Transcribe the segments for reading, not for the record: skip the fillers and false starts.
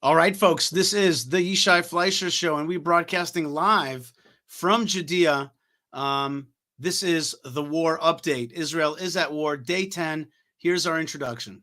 All right, folks, this is the Yishai Fleisher Show, and we're broadcasting live from Judea. This is the war update. Israel is at war, day 10. Here's our introduction.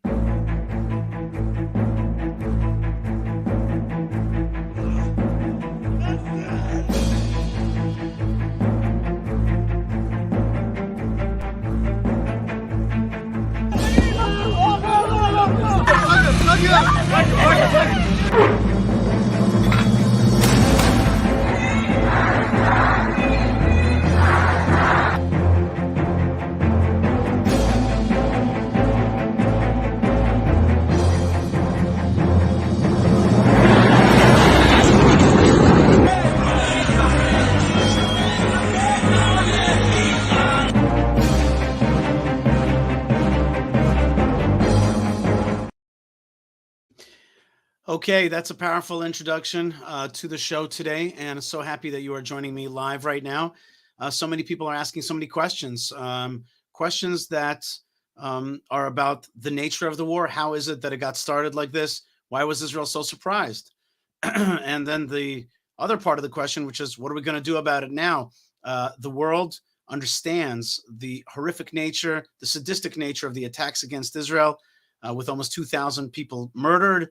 Okay, that's a powerful introduction to the show today, and I'm so happy that you are joining me live right now. So many people are asking so many questions, questions that are about the nature of the war. How is it that it got started like this? Why was Israel so surprised? And then the other part of the question, which is, what are we going to do about it now? The world understands the horrific nature, the sadistic nature of the attacks against Israel, with almost 2,000 people murdered.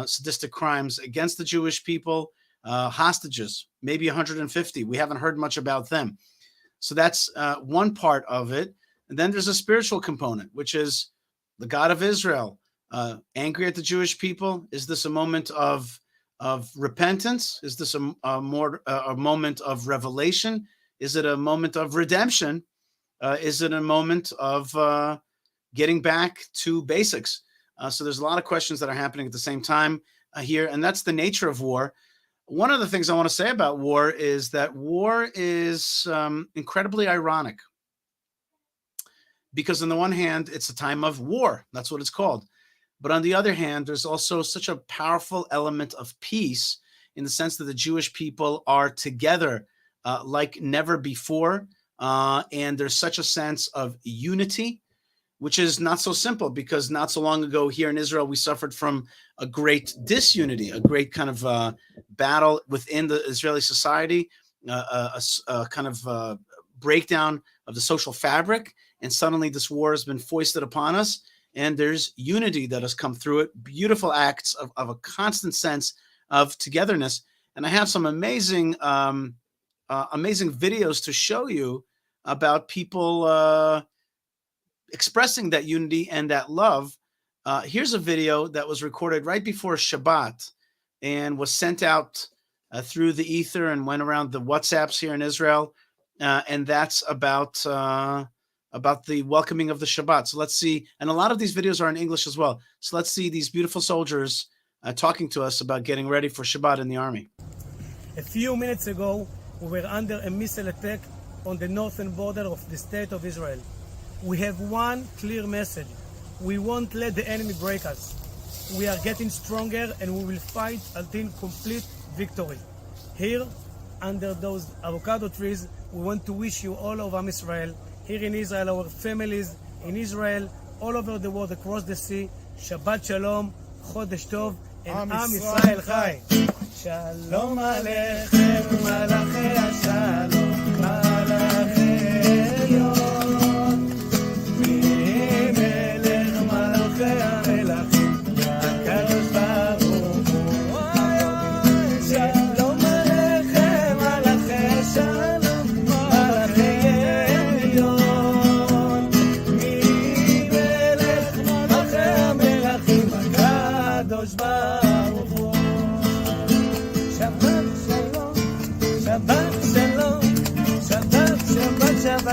Sadistic crimes against the Jewish people, hostages, maybe 150. We haven't heard much about them. So that's one part of it. And then there's a spiritual component, which is the God of Israel angry at the Jewish people. Is this a moment of repentance? Is this a moment of revelation? Is it a moment of redemption? Is it a moment of getting back to basics? So there's a lot of questions that are happening at the same time here, and that's the nature of war. One of the things I want to say about war is that war is incredibly ironic, because on the one hand, it's a time of war. That's what it's called. But on the other hand, there's also such a powerful element of peace, in the sense that the Jewish people are together like never before, and there's such a sense of unity, which is not so simple, because not so long ago here in Israel, we suffered from a great disunity, a great kind of battle within the Israeli society, a kind of breakdown of the social fabric. And suddenly this war has been foisted upon us, and there's unity that has come through it, beautiful acts of a constant sense of togetherness. And I have some amazing videos to show you about people expressing that unity and that love. Here's a video that was recorded right before Shabbat and was sent out through the ether and went around the WhatsApps here in Israel. And that's about the welcoming of the Shabbat. So let's see. And a lot of these videos are in English as well. So let's see these beautiful soldiers talking to us about getting ready for Shabbat in the army. A few minutes ago, we were under a missile attack on the northern border of the state of Israel. We have one clear message. We won't let the enemy break us. We are getting stronger, and we will fight until complete victory. Here, under those avocado trees, we want to wish you all of Am Israel, here in Israel, our families in Israel, all over the world, across the sea, Shabbat Shalom, Chodesh Tov, and Am Israel Chai. Shalom Aleichem, Malachei HaShalom, Malachei Yom.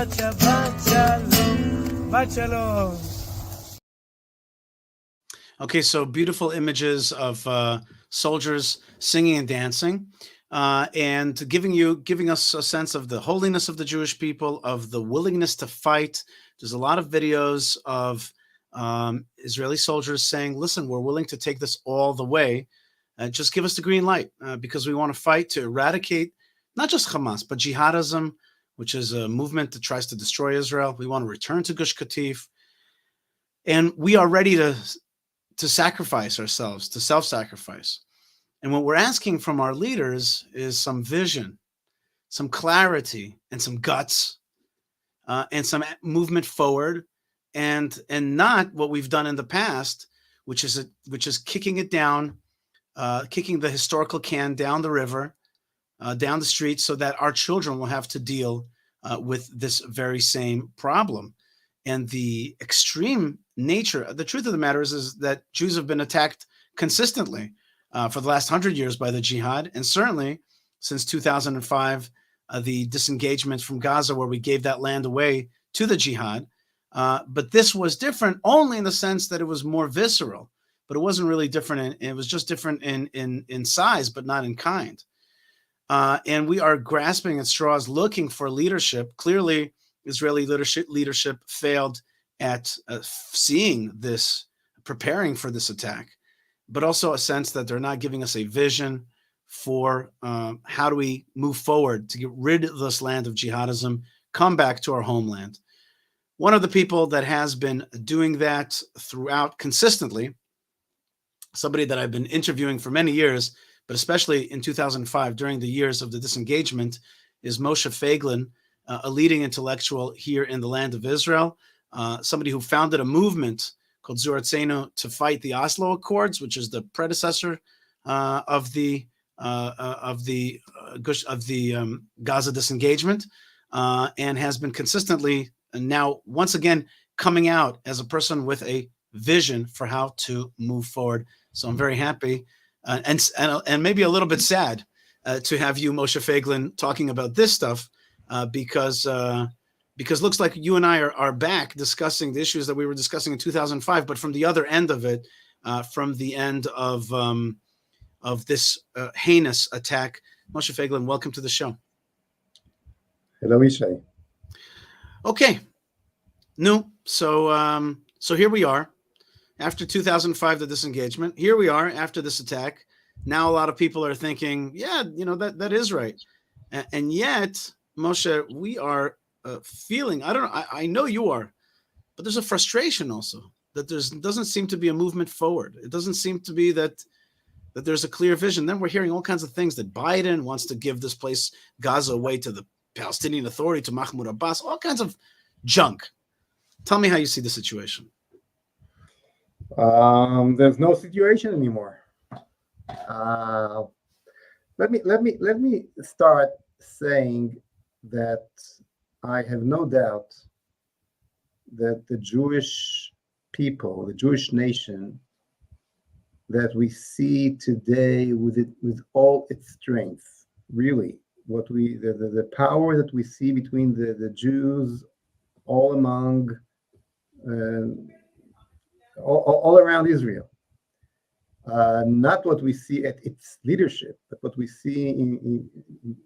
Shabbat Shalom. Okay, so beautiful images of soldiers singing and dancing, and giving us a sense of the holiness of the Jewish people, of the willingness to fight. There's a lot of videos of Israeli soldiers saying, listen, we're willing to take this all the way. Just give us the green light, because we want to fight to eradicate not just Hamas, but jihadism, which is a movement that tries to destroy Israel. We want to return to Gush Katif. And we are ready to to sacrifice ourselves, to self-sacrifice. And what we're asking from our leaders is some vision, some clarity, and some guts, and some movement forward, and not what we've done in the past, which is kicking it down, kicking the historical can down the river, down the street, so that our children will have to deal with this very same problem. And the extreme nature, the truth of the matter is that Jews have been attacked consistently for the last 100 years by the jihad, and certainly since 2005, the disengagement from Gaza, where we gave that land away to the jihad. But this was different only in the sense that it was more visceral, but it wasn't really different. It was just different in size, but not in kind. And we are grasping at straws, looking for leadership. Clearly, Israeli leadership failed at seeing this, preparing for this attack, but also a sense that they're not giving us a vision for how do we move forward to get rid of this land of jihadism, come back to our homeland. One of the people that has been doing that throughout consistently, somebody that I've been interviewing for many years, but especially in 2005, during the years of the disengagement, is Moshe Feiglin, a leading intellectual here in the land of Israel, somebody who founded a movement called Zuratzenu to fight the Oslo Accords, which is the predecessor of the Gaza disengagement, and has been consistently, and now once again, coming out as a person with a vision for how to move forward. So I'm very happy and maybe a little bit sad to have you, Moshe Feiglin, talking about this stuff because looks like you and I are back discussing the issues that we were discussing in 2005, but from the other end of it, from the end of this heinous attack. Moshe Feiglin, welcome to the show. Hello, Yishai. Okay. No, so here we are. After 2005, the disengagement, here we are after this attack. Now a lot of people are thinking, yeah, that is right. And yet, Moshe, we are feeling, I know you are, but there's a frustration also that doesn't seem to be a movement forward. It doesn't seem to be that there's a clear vision. Then we're hearing all kinds of things that Biden wants to give this place, Gaza, away to the Palestinian Authority, to Mahmoud Abbas, all kinds of junk. Tell me how you see the situation. There's no situation anymore. Let me start saying that I have no doubt that the Jewish people, the Jewish nation that we see today with all its strength, really, the power that we see between the Jews all among all around Israel, not what we see at its leadership, but what we see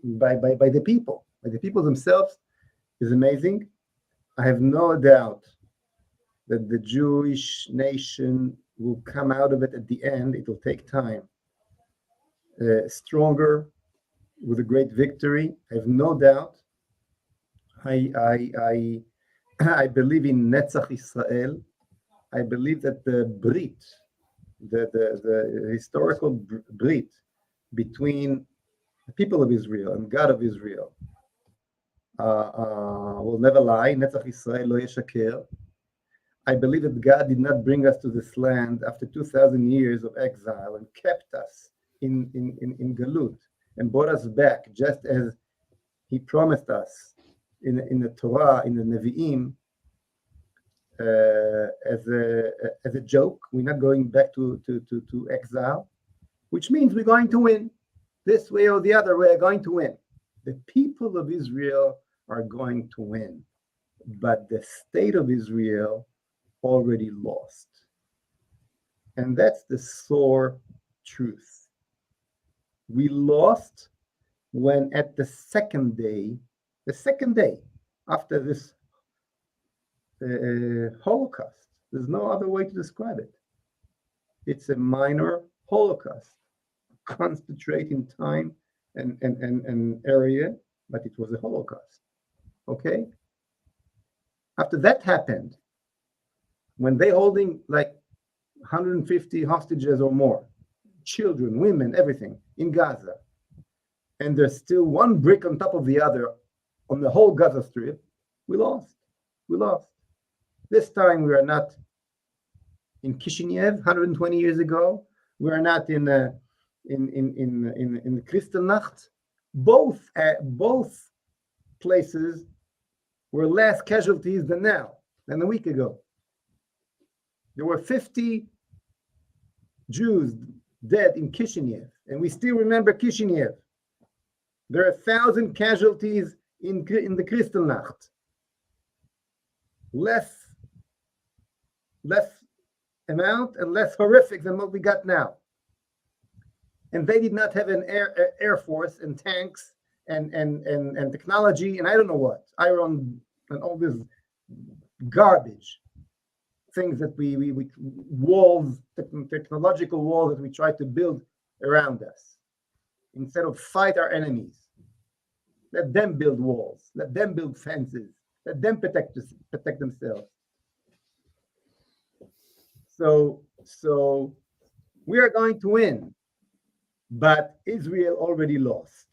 by the people themselves is amazing. I have no doubt that the Jewish nation will come out of it at the end. It will take time, stronger, with a great victory. I have no doubt. I believe in Netzach Israel. I believe that the Brit, the historical Brit between the people of Israel and God of Israel will never lie. Netzach Israel lo yeshaker. I believe that God did not bring us to this land after 2,000 years of exile and kept us in Galut and brought us back, just as He promised us in the Torah, in the Nevi'im, as a joke. We're not going back to exile, which means we're going to win. This way or the other, we are going to win. The people of Israel are going to win, but the state of Israel already lost. And that's the sore truth. We lost when at the second day after this Holocaust, there's no other way to describe it. It's a minor Holocaust, concentrating time and area, but it was a Holocaust. Okay? After that happened, when they holding like 150 hostages or more, children, women, everything in Gaza. And there's still one brick on top of the other on the whole Gaza Strip. We lost. We lost. This time we are not in Kishinev 120 years ago. We are not in Kristallnacht. Both places were less casualties than a week ago. There were 50 Jews dead in Kishinev, and we still remember Kishinev. There are 1,000 casualties in the Kristallnacht. Less amount and less horrific than what we got now. And they did not have an air force and tanks and technology and I don't know what, iron and all this garbage things that we walls, technological walls that we try to build around us instead of fight our enemies. Let them build walls. Let them build fences. Let them protect themselves. So we are going to win, but Israel already lost.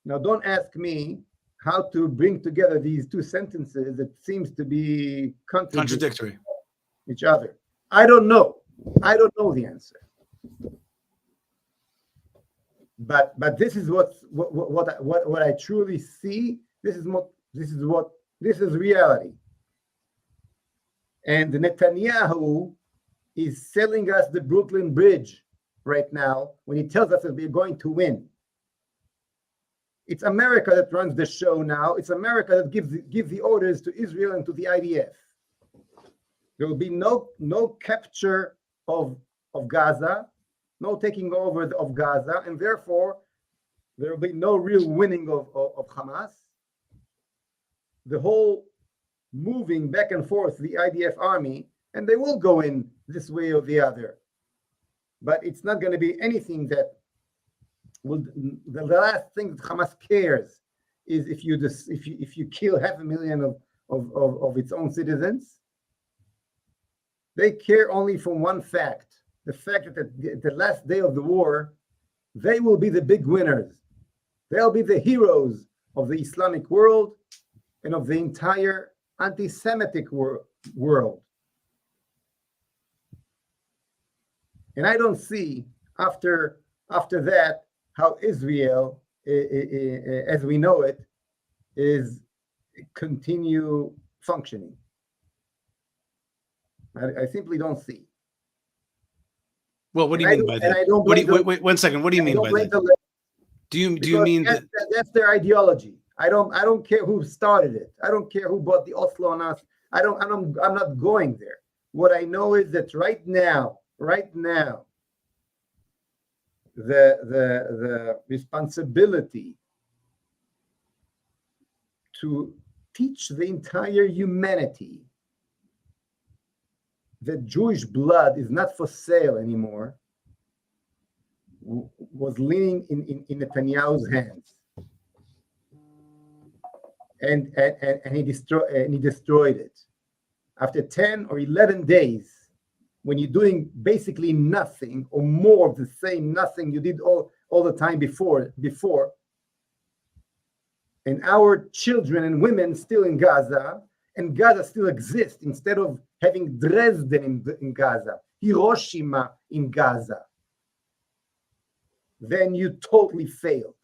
Now, don't ask me how to bring together these two sentences that seems to be contradictory each other. I don't know. I don't know the answer. But this is what I truly see. This is reality. And Netanyahu is selling us the Brooklyn Bridge right now when he tells us that we're going to win. It's America that runs the show now. It's America that gives the orders to Israel and to the IDF. There will be no capture of Gaza, no taking over of Gaza, and therefore there will be no real winning of Hamas. The whole moving back and forth, the IDF army, and they will go in this way or the other. But it's not going to be anything that will. The last thing that Hamas cares is if you kill 500,000 of its own citizens. They care only from one fact: the fact that at the last day of the war, they will be the big winners. They'll be the heroes of the Islamic world and of the entire anti-Semitic world. And I don't see after that how Israel, as we know it, is continue functioning. I simply don't see. Well, what do you mean by that? Wait, 1 second. What do you mean by that? Do you mean that's their ideology? I don't care who started it. I don't care who bought the Oslo on us. I'm not going there. What I know is that right now, the responsibility to teach the entire humanity that Jewish blood is not for sale anymore was leaning in Netanyahu's hands. And he destroyed it. After 10 or 11 days, when you're doing basically nothing or more of the same nothing you did all the time before, and our children and women still in Gaza, and Gaza still exists instead of having Dresden in Gaza, Hiroshima in Gaza, then you totally failed.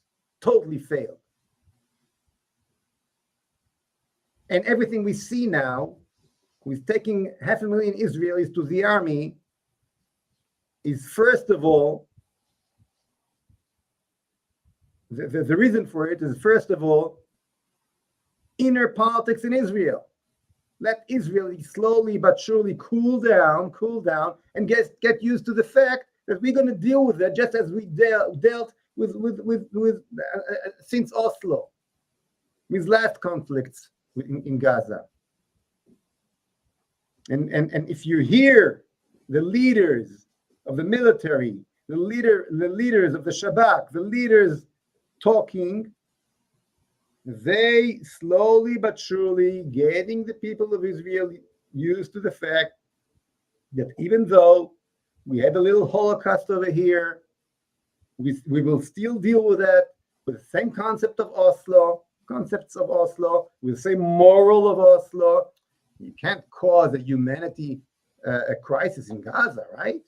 And everything we see now, with taking 500,000 Israelis to the army, is first of all, the reason for it is first of all, inner politics in Israel. Let Israel slowly but surely cool down, and get used to the fact that we're going to deal with it just as we dealt with since Oslo, with last conflicts in Gaza. And if you hear the leaders of the military, the leaders of the Shabak, the leaders talking, they slowly but surely getting the people of Israel used to the fact that even though we had a little Holocaust over here, we will still deal with that with the same concepts of Oslo, with the same moral of Oslo. You can't cause a humanity a crisis in Gaza, right?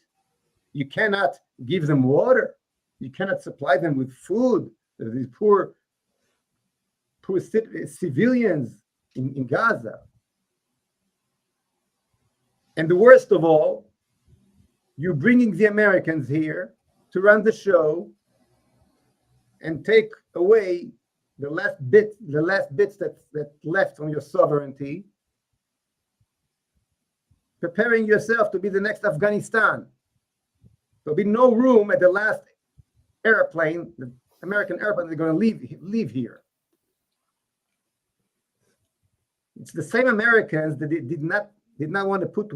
You cannot give them water. You cannot supply them with food. These poor civilians in Gaza. And the worst of all, you're bringing the Americans here to run the show and take away the last bits that left from your sovereignty, preparing yourself to be the next Afghanistan. There'll be no room at the last airplane, the American airplane, they're going to leave here. It's the same Americans that did not want to put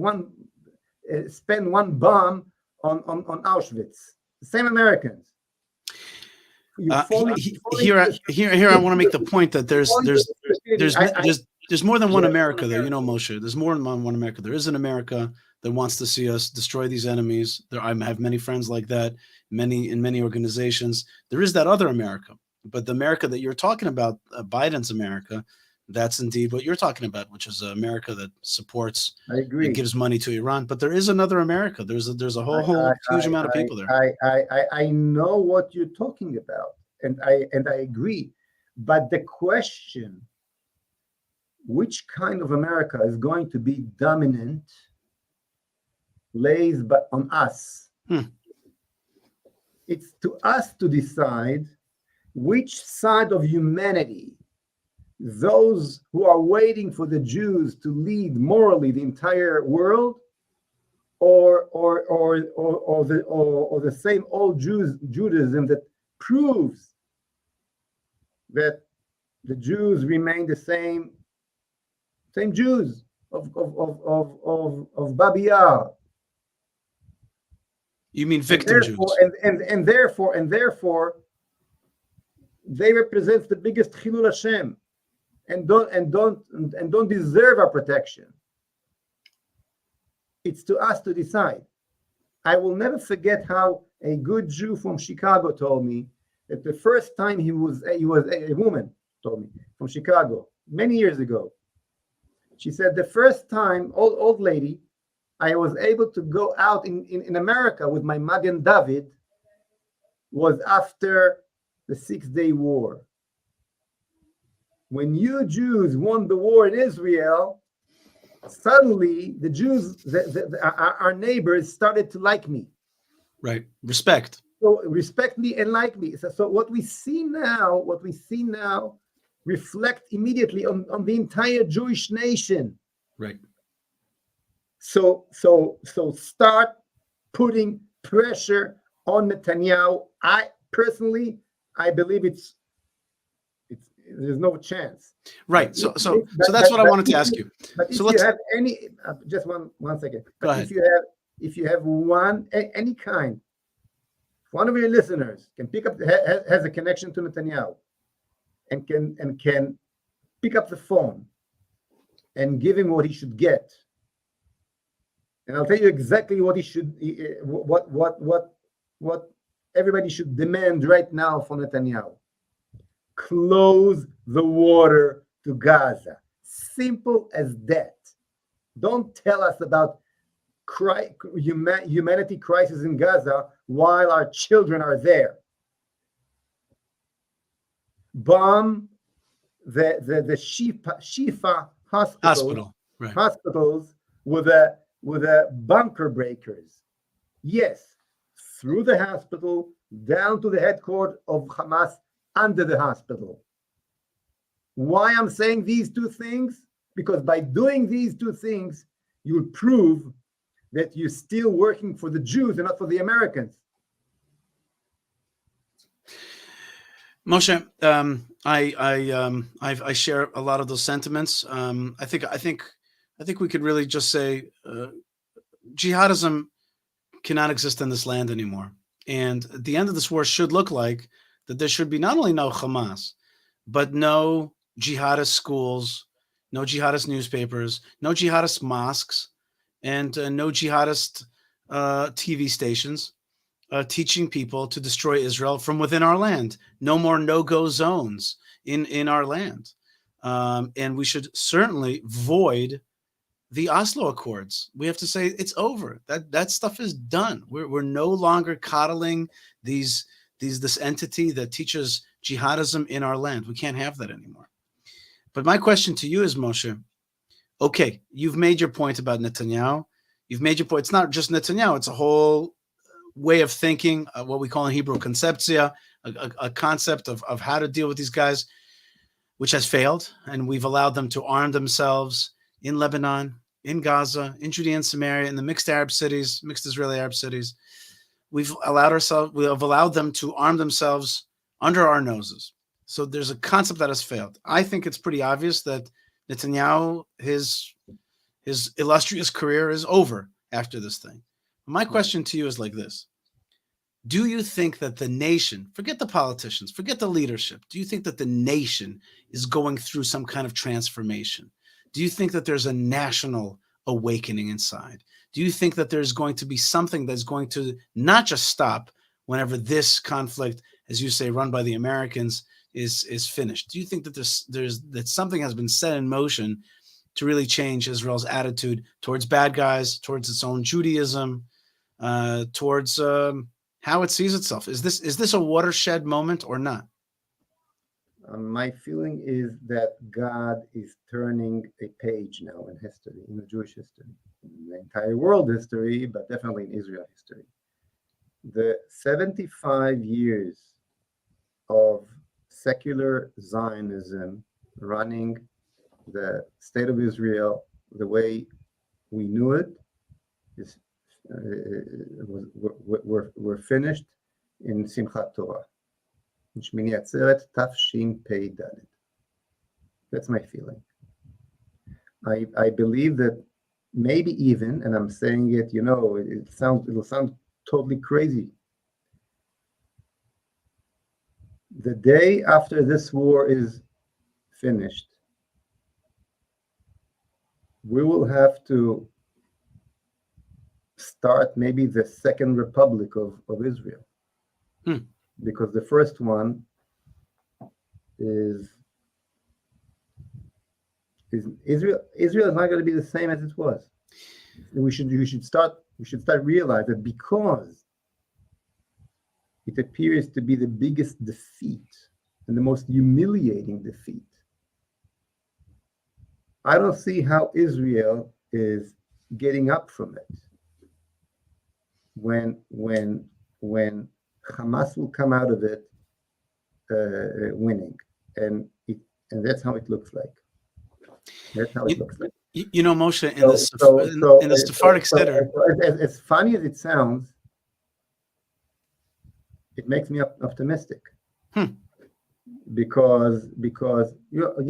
spend one bomb on Auschwitz. The same Americans. Here, I want to make the point that there's more than one America there. You know, Moshe, there's more than one America. There is an America that wants to see us destroy these enemies. I have many friends like that, in many organizations. There is that other America, but the America that you're talking about, Biden's America, that's indeed what you're talking about, which is America that supports and gives money to Iran. But there is another America. There's a whole huge amount of people there. I know what you're talking about, and I agree. But the question, which kind of America is going to be dominant, lays but on us. It's to us to decide which side of humanity, those who are waiting for the Jews to lead morally the entire world, or the same old Judaism that proves that the Jews remain the same Jews of Babi Yar. You mean victim Jews? And therefore, they represent the biggest Chilul Hashem, and don't deserve our protection. It's to us to decide. I will never forget how a good Jew from Chicago told me that the first time he was a woman told me from Chicago many years ago. She said the first time, old lady, I was able to go out in America with my Magen David was after the 6-Day War. When you Jews won the war in Israel, suddenly the Jews, our neighbors, started to like me. Right. Respect. So respect me and like me. So what we see now reflect immediately on the entire Jewish nation. Right. So start putting pressure on Netanyahu. I personally believe there's no chance. Right. So that's what I wanted to ask you. But so if you have any, just one second. Go ahead. If you have any kind, one of your listeners can pick up has a connection to Netanyahu, and can pick up the phone and give him what he should get. And I'll tell you exactly what what everybody should demand right now for Netanyahu. Close the water to Gaza. Simple as that. Don't tell us about humanity crisis in Gaza while our children are there. Bomb the Shifa hospitals with the bunker breakers. Yes, through the hospital, down to the headquarters of Hamas, under the hospital. Why I'm saying these two things? Because by doing these two things, you'll prove that you're still working for the Jews and not for the Americans. Moshe, I share a lot of those sentiments. I think we could really just say jihadism cannot exist in this land anymore. And at the end of this war should look like that there should be not only no Hamas, but no jihadist schools, no jihadist newspapers, no jihadist mosques, and no jihadist TV stations teaching people to destroy Israel from within our land. No more no-go zones in our land. And we should certainly void the Oslo Accords. We have to say it's over. That stuff is done. We're no longer coddling this entity that teaches jihadism in our land. We can't have that anymore. But my question to you is, Moshe, okay, you've made your point about Netanyahu. You've made your point. It's not just Netanyahu. It's a whole way of thinking, what we call in Hebrew conceptia, a concept of how to deal with these guys, which has failed. And we've allowed them to arm themselves in Lebanon, in Gaza, in Judea and Samaria, in the mixed Israeli Arab cities. We've allowed them to arm themselves under our noses. So there's a concept that has failed. I think it's pretty obvious that Netanyahu, his illustrious career is over after this thing. My question to you is like this. Do you think that the nation, forget the politicians, forget the leadership, do you think that the nation is going through some kind of transformation? Do you think that there's a national awakening inside? Do you think that there's going to be something that's going to not just stop whenever this conflict, as you say, run by the Americans, is finished? Do you think that that something has been set in motion to really change Israel's attitude towards bad guys, towards its own Judaism, towards how it sees itself? Is this a watershed moment or not? My feeling is that God is turning a page now in history, in the Jewish history, in the entire world history, but definitely in Israel history. The 75 years of secular Zionism running the state of Israel the way we knew it is were finished in Simchat Torah, Shmini Atzeret Tafshin Pei Dalet. That's my feeling. I believe that maybe even, and I'm saying it, it'll sound totally crazy. The day after this war is finished, we will have to start maybe the second republic of Israel. Because the first one is Israel. Israel is not going to be the same as it was. We should start realize that because it appears to be the biggest defeat and the most humiliating defeat, I don't see how Israel is getting up from it. When Hamas will come out of it winning, and that's how it looks like. That's how it looks like. Moshe, in the Sephardic Seder, as funny as it sounds, it makes me optimistic. Because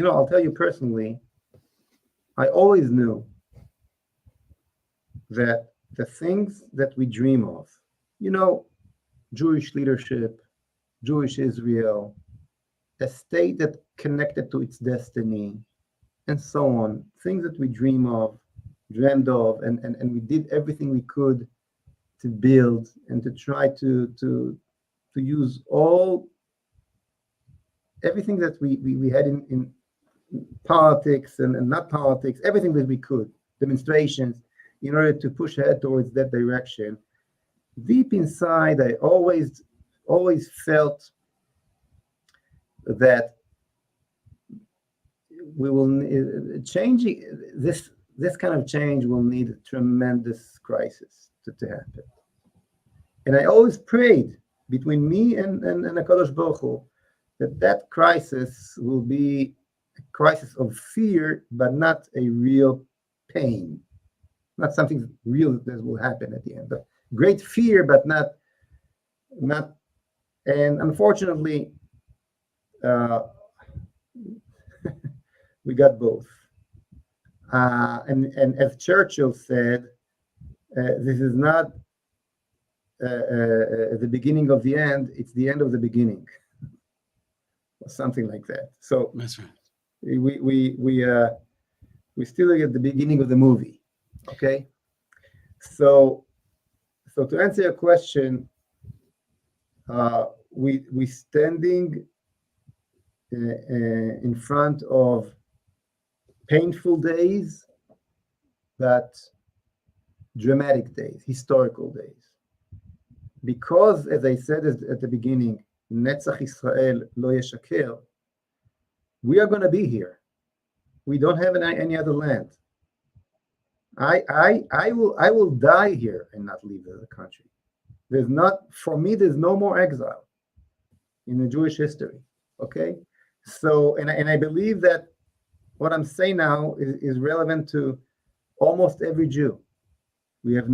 I'll tell you personally, I always knew that the things that we dream of, Jewish leadership, Jewish Israel, a state that connected to its destiny, and so on, things that we dreamed of, and we did everything we could to build and to try to use everything that we had in politics and not politics, everything that we could, demonstrations, in order to push ahead towards that direction. Deep inside, I always felt that we will changing this kind of change will need a tremendous crisis to happen. And I always prayed between me and HaKadosh Baruch Hu that crisis will be a crisis of fear, but not a real pain, not something real that will happen at the end. But great fear, but not. And unfortunately, we got both. And as Churchill said, this is not the beginning of the end; it's the end of the beginning, or something like that. So that's right. We still at the beginning of the movie, okay? So to answer your question, we standing in front of painful days, but dramatic days, historical days. Because, as I said at the beginning, Netzach Israel lo yeshaker, we are going to be here. We don't have any other land. I will die here and not leave the country. There's no more exile in the Jewish history. Okay, so and I believe that what I'm saying now is relevant to almost every Jew. We have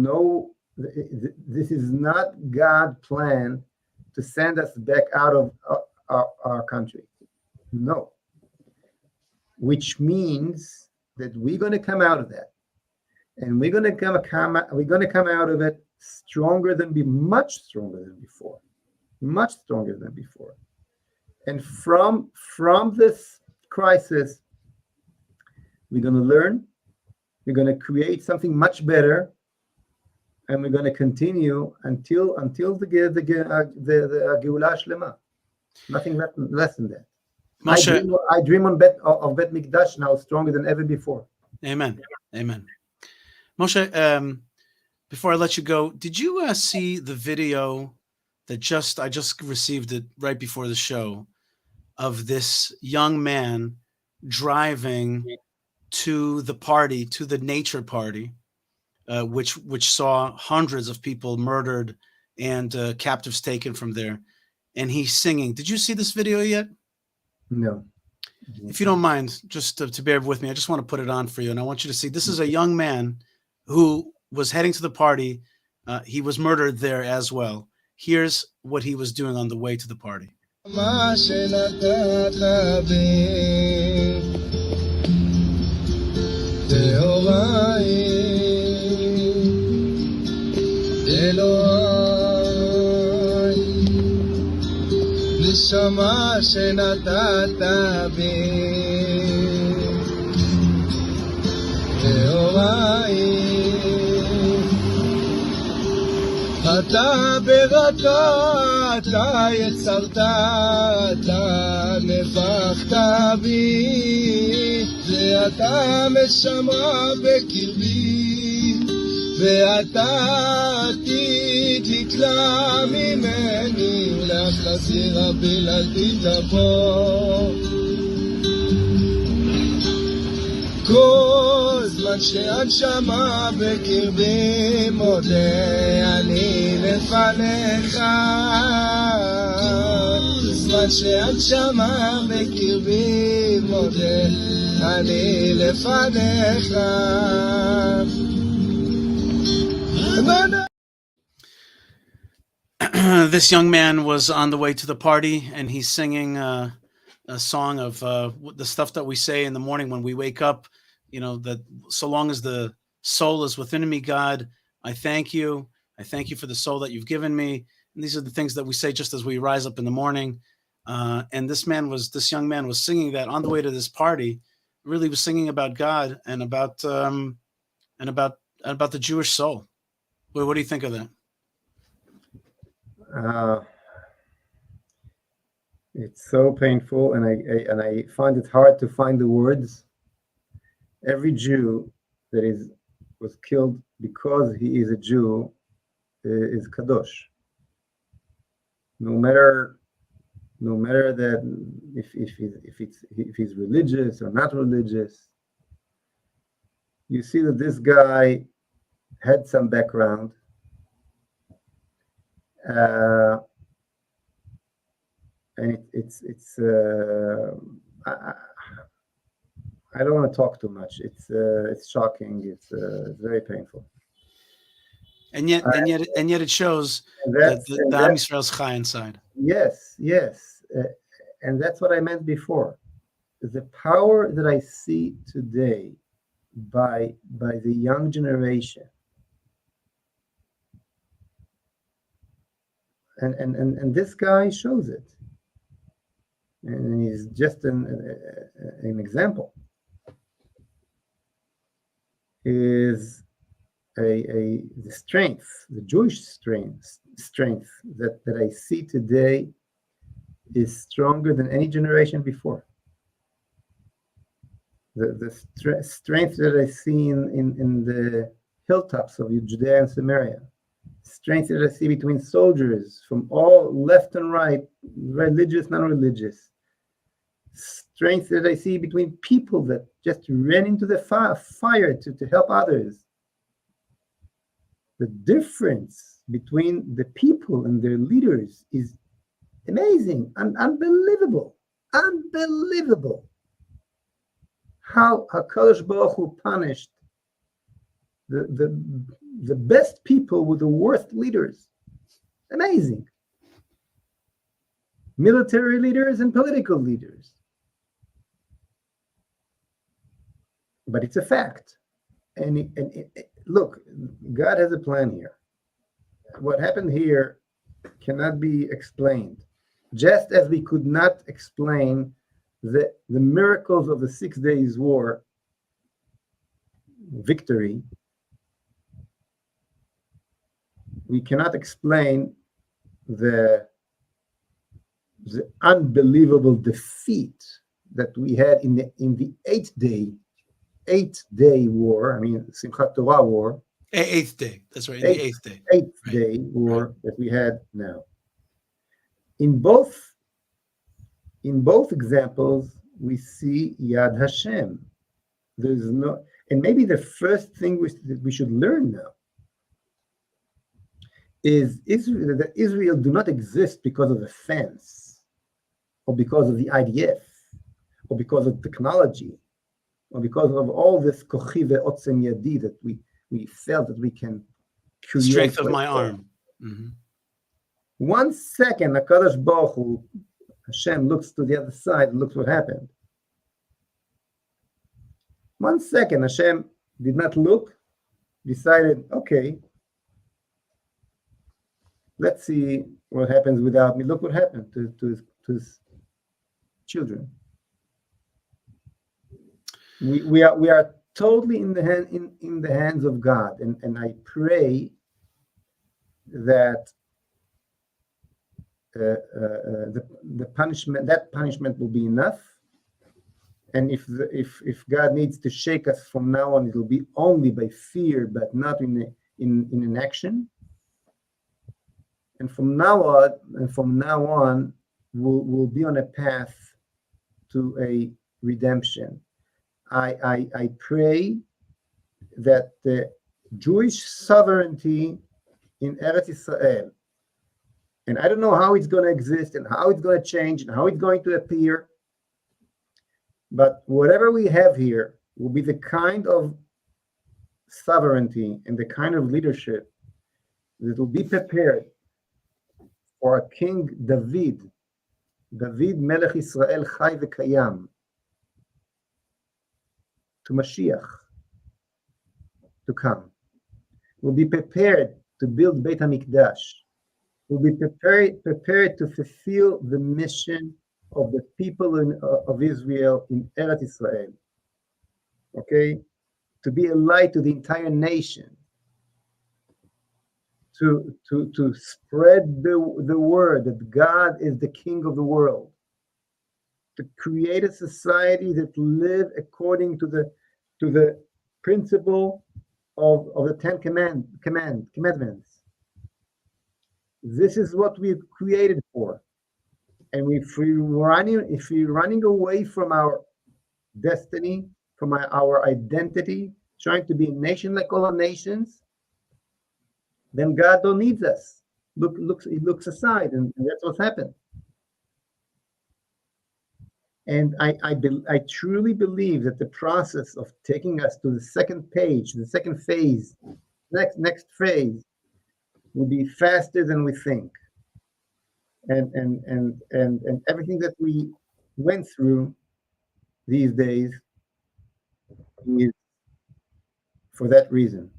this is not God's plan to send us back out of our country. No. Which means that we're going to come out of that. And we're going to come out of it much stronger than before. Much stronger than before. And from this crisis, we're going to learn, we're going to create something much better, and we're going to continue until the Geulah Shlema. Nothing less than that. Moshe, I dream of Bet Mikdash now stronger than ever before. Amen. Amen. Moshe, before I let you go, did you see the video that I just received it right before the show of this young man driving to the party, to the nature party, which saw hundreds of people murdered and captives taken from there, and he's singing. Did you see this video yet? No. If you don't mind, just to bear with me, I just want to put it on for you, and I want you to see. This is a young man who was heading to the party. He was murdered there as well. Here's what he was doing on the way to the party. נשמה שנתת בי לאורי אתה ברכה אתה יצרת אתה נפחת בי ואתה משמע בקרבי ואתה עתיד לתלה ממני ולהחזיר הבלעדית תבוא כל זמן שהנשמה בקרבי מודה אני לפניך כל זמן שהנשמה בקרבי מודה אני לפניך This young man was on the way to the party, and he's singing a song of the stuff that we say in the morning when we wake up. You know, that so long as the soul is within me, God, I thank you. I thank you for the soul that you've given me. And these are the things that we say just as we rise up in the morning. And this young man was singing that on the way to this party. Really was singing about God and about the Jewish soul. What do you think of that? It's so painful, and I find it hard to find the words. Every Jew that was killed because he is a Jew is kadosh. No matter that if he's religious or not religious. You see that this guy had some background. And I don't want to talk too much. It's shocking. It's very painful. And yet it shows that the Am Yisrael's chai inside. Yes, and that's what I meant before. The power that I see today by the young generation, and this guy shows it, and he's just an example. Is the strength, the Jewish strength that I see today is stronger than any generation before. The strength that I see in the hilltops of Judea and Samaria, strength that I see between soldiers from all left and right, religious, non-religious, strength that I see between people that just ran into the fire to help others. The difference between the people and their leaders is amazing and unbelievable. Unbelievable. How HaKadosh Baruch Hu punished the best people with the worst leaders. Amazing. Military leaders and political leaders. But it's a fact. And look, God has a plan here. What happened here cannot be explained. Just as we could not explain the miracles of the 6 days war victory, we cannot explain the unbelievable defeat that we had in the 8th day war. I mean, Simchat Torah war. 8th day. That's right. The 8th day. 8th day war that we had now. In both examples, we see Yad Hashem. There's no, and maybe the first thing that we should learn now is that Israel do not exist because of the fence, or because of the IDF, or because of technology, or because of all this kochi ve'otzem yadi that we felt that we can create. Strength of my arm. Mm-hmm. 1 second, HaKadosh Baruch Hu, Hashem looks to the other side and looks what happened. 1 second, Hashem did not look, decided, okay, let's see what happens without me. Look what happened to his children. We are totally in the hands of God, and I pray that the punishment will be enough, and if God needs to shake us from now on, it will be only by fear, but not in an action. And from now on, we'll be on a path to a redemption. I pray that the Jewish sovereignty in Eretz Israel, and I don't know how it's going to exist and how it's going to change and how it's going to appear, but whatever we have here will be the kind of sovereignty and the kind of leadership that will be prepared for a King David Melech Israel Chai V'Kayam, to Mashiach to come. We'll be prepared to build Beit HaMikdash. We'll be prepared to fulfill the mission of the people of Israel in Eretz Israel. Okay? To be a light to the entire nation. To spread the word that God is the King of the world. To create a society that live according to the principle of the 10 commandments. This is what we've created for. And if we're running away from our destiny, from our identity, trying to be a nation like all our nations, then God don't need us. He looks aside, and that's what's happened. And I truly believe that the process of taking us to the second page, the second phase, next phase, will be faster than we think. And everything that we went through these days is for that reason.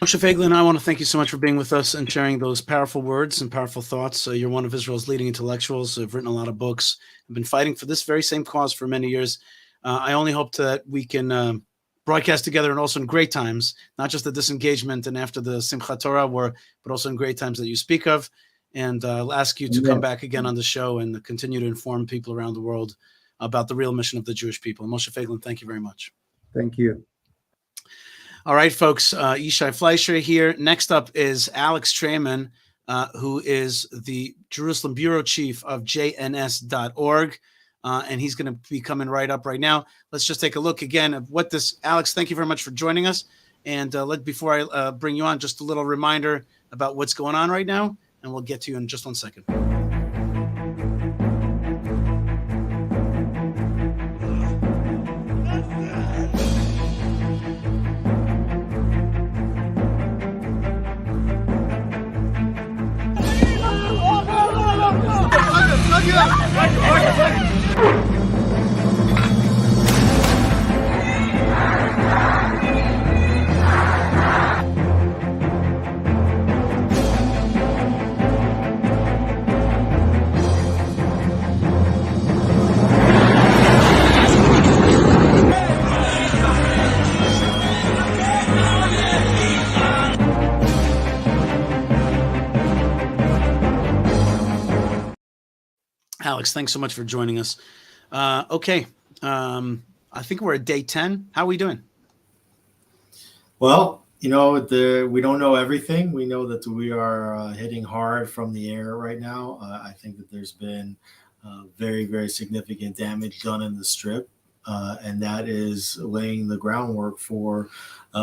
Moshe Feiglin, I want to thank you so much for being with us and sharing those powerful words and powerful thoughts. You're one of Israel's leading intellectuals. Have written a lot of books. Have been fighting for this very same cause for many years. I only hope that we can broadcast together, and also in great times, not just the disengagement and after the Simchat Torah war, but also in great times that you speak of. And I'll ask you to come back again on the show and continue to inform people around the world about the real mission of the Jewish people. Moshe Feiglin, thank you very much. Thank you. All right, folks. Yishai Fleisher here. Next up is Alex Traiman, who is the Jerusalem Bureau Chief of JNS.org. And he's going to be coming right up right now. Let's just take a look again of what this. Alex, thank you very much for joining us. And before I bring you on, just a little reminder about what's going on right now. And we'll get to you in just 1 second. Alex, thanks so much for joining us. Okay. I think we're at day 10. How are we doing? Well, we don't know everything. We know that we are hitting hard from the air right now. I think that there's been very, very significant damage done in the Strip, and that is laying the groundwork for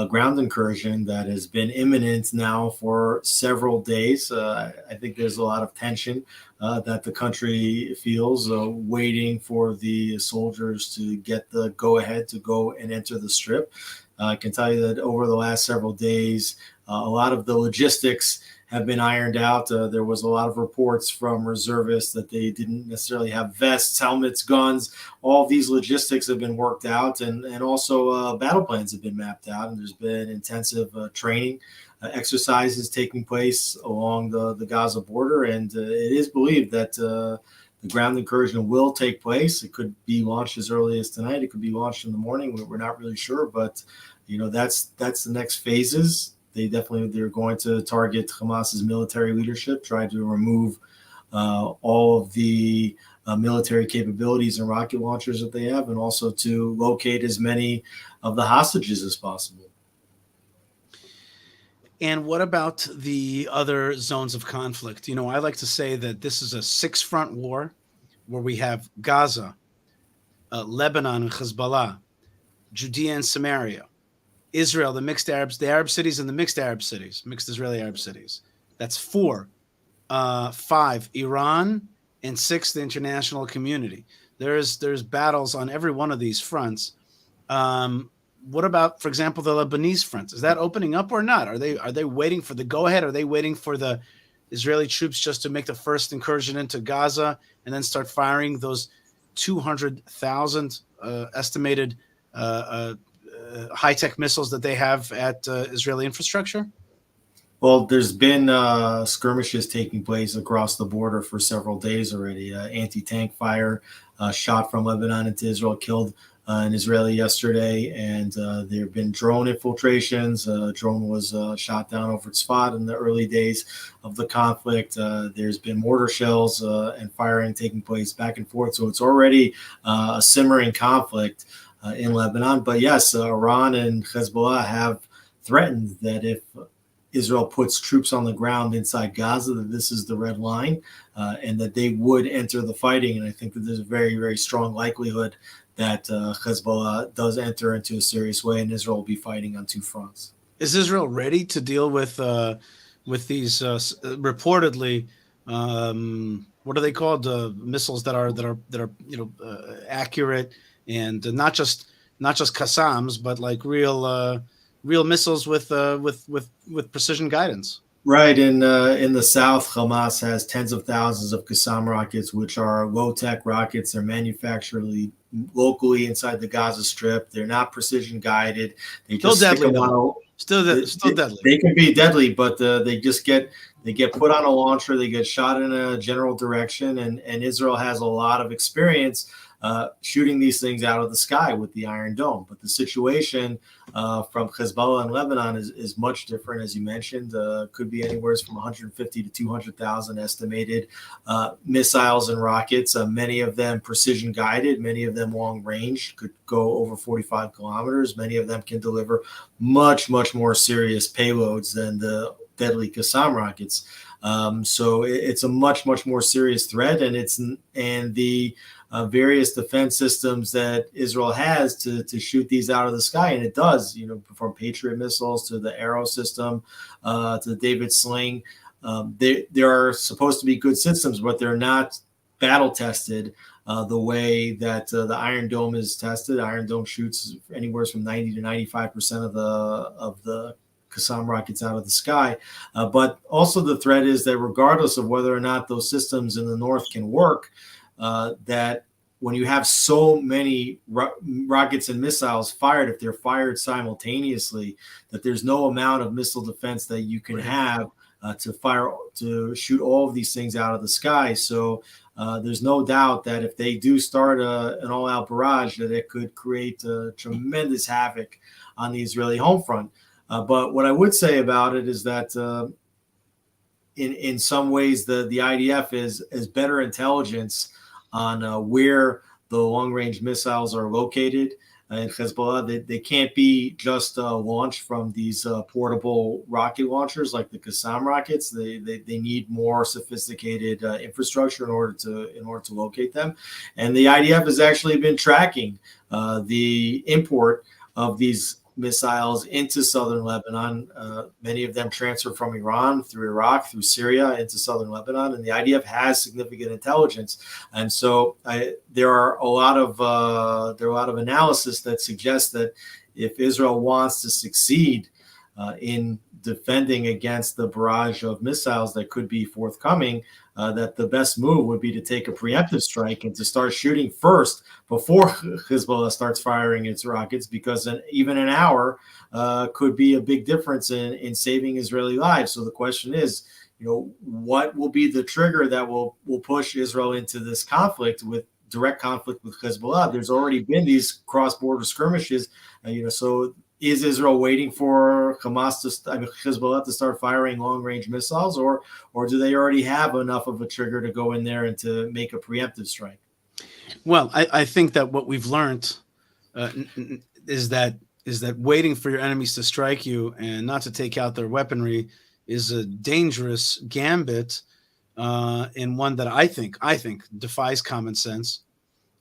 ground incursion that has been imminent now for several days. I think there's a lot of tension that the country feels waiting for the soldiers to get the go-ahead to go and enter the Strip. I can tell you that over the last several days, a lot of the logistics have been ironed out. There was a lot of reports from reservists that they didn't necessarily have vests, helmets, guns. All of these logistics have been worked out, and also battle plans have been mapped out, and there's been intensive training exercises taking place along the Gaza border, and it is believed that the ground incursion will take place. It could be launched as early as tonight. It could be launched in the morning. We're not really sure, but that's the next phases. They're going to target Hamas's military leadership, try to remove all of the military capabilities and rocket launchers that they have, and also to locate as many of the hostages as possible. And what about the other zones of conflict? I like to say that this is a 6-front war where we have Gaza, Lebanon and Hezbollah, Judea and Samaria, Israel, the Arab cities and the mixed Israeli Arab cities. That's 4. 5, Iran, and 6, the international community. There's battles on every one of these fronts. What about, for example, the Lebanese front? Is that opening up or not? Are they waiting for the go-ahead? Are they waiting for the Israeli troops just to make the first incursion into Gaza and then start firing those 200,000 estimated high-tech missiles that they have at Israeli infrastructure? Well, there's been skirmishes taking place across the border for several days already. Anti-tank fire shot from Lebanon into Israel killed an Israeli yesterday, and there have been drone infiltrations. A drone was shot down over Tzfat in the early days of the conflict. There's been mortar shells and firing taking place back and forth. So it's already a simmering conflict in Lebanon. But yes, Iran and Hezbollah have threatened that if Israel puts troops on the ground inside Gaza, that this is the red line, and that they would enter the fighting. And I think that there's a very, very strong likelihood that Hezbollah does enter into a serious way, and Israel will be fighting on 2 fronts. Is Israel ready to deal with these reportedly what are they called? Missiles that are accurate and not just Qassams, but like real missiles with precision guidance. Right. In the south, Hamas has tens of thousands of Qassam rockets, which are low-tech rockets. They're manufactured locally inside the Gaza Strip. They're not precision guided. They still deadly. Still deadly. They can be deadly, but they get put on a launcher. They get shot in a general direction, and Israel has a lot of experience shooting these things out of the sky with the Iron Dome. But the situation from Hezbollah and Lebanon is much different, as you mentioned. Could be anywhere from 150 to 200,000 estimated missiles and rockets, many of them precision guided, many of them long range, could go over 45 kilometers. Many of them can deliver much, much more serious payloads than the deadly Qassam rockets. So it's a much, much more serious threat, and the various defense systems that Israel has to shoot these out of the sky, and it does, from Patriot missiles to the Arrow system, to the David Sling. There are supposed to be good systems, but they're not battle tested the way that the Iron Dome is tested. Iron Dome shoots anywhere from 90 to 95% of the Qassam rockets out of the sky. But also the threat is that regardless of whether or not those systems in the north can work, that when you have so many rockets and missiles fired, if they're fired simultaneously, that there's no amount of missile defense that you can have to shoot all of these things out of the sky. So there's no doubt that if they do start an all-out barrage, that it could create tremendous havoc on the Israeli home front. But what I would say about it is that in some ways the IDF is better intelligence on where the long-range missiles are located. In Hezbollah, they can't be just launched from these portable rocket launchers like the Qassam rockets. They need more sophisticated infrastructure in order to locate them. And the IDF has actually been tracking the import of these missiles into southern Lebanon. Many of them transfer from Iran through Iraq, through Syria into southern Lebanon, and the IDF has significant intelligence. And so there are a lot of analysis that suggests that if Israel wants to succeed in defending against the barrage of missiles that could be forthcoming, that the best move would be to take a preemptive strike and to start shooting first before Hezbollah starts firing its rockets, because even an hour could be a big difference in saving Israeli lives. So the question is, what will be the trigger that will push Israel into this direct conflict with Hezbollah? There's already been these cross-border skirmishes, so is Israel waiting for Hezbollah to start firing long-range missiles, or do they already have enough of a trigger to go in there and to make a preemptive strike? Well, I think that what we've learned is that waiting for your enemies to strike you and not to take out their weaponry is a dangerous gambit, and one that I think defies common sense.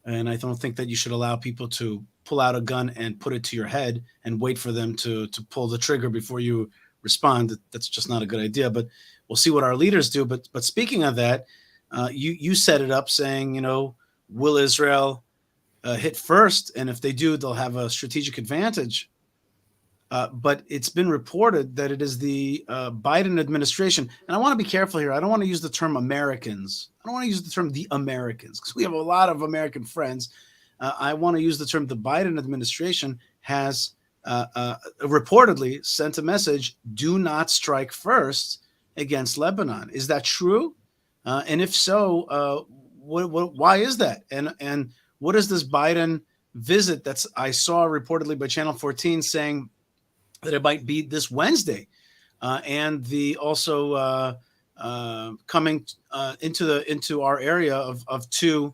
And I don't think that you should allow people to pull out a gun and put it to your head and wait for them to pull the trigger before you respond. That's just not a good idea, but we'll see what our leaders do. But speaking of that, you set it up saying, will Israel hit first? And if they do, they'll have a strategic advantage. But it's been reported that it is the Biden administration. And I want to be careful here. I don't want to use the term Americans. I don't want to use the term the Americans, because we have a lot of American friends. I want to use the term the Biden administration has reportedly sent a message: do not strike first against Lebanon. Is that true? And if so, why is that? And what is this Biden visit that's I saw reportedly by Channel 14 saying that it might be this Wednesday, and the also coming into our area of two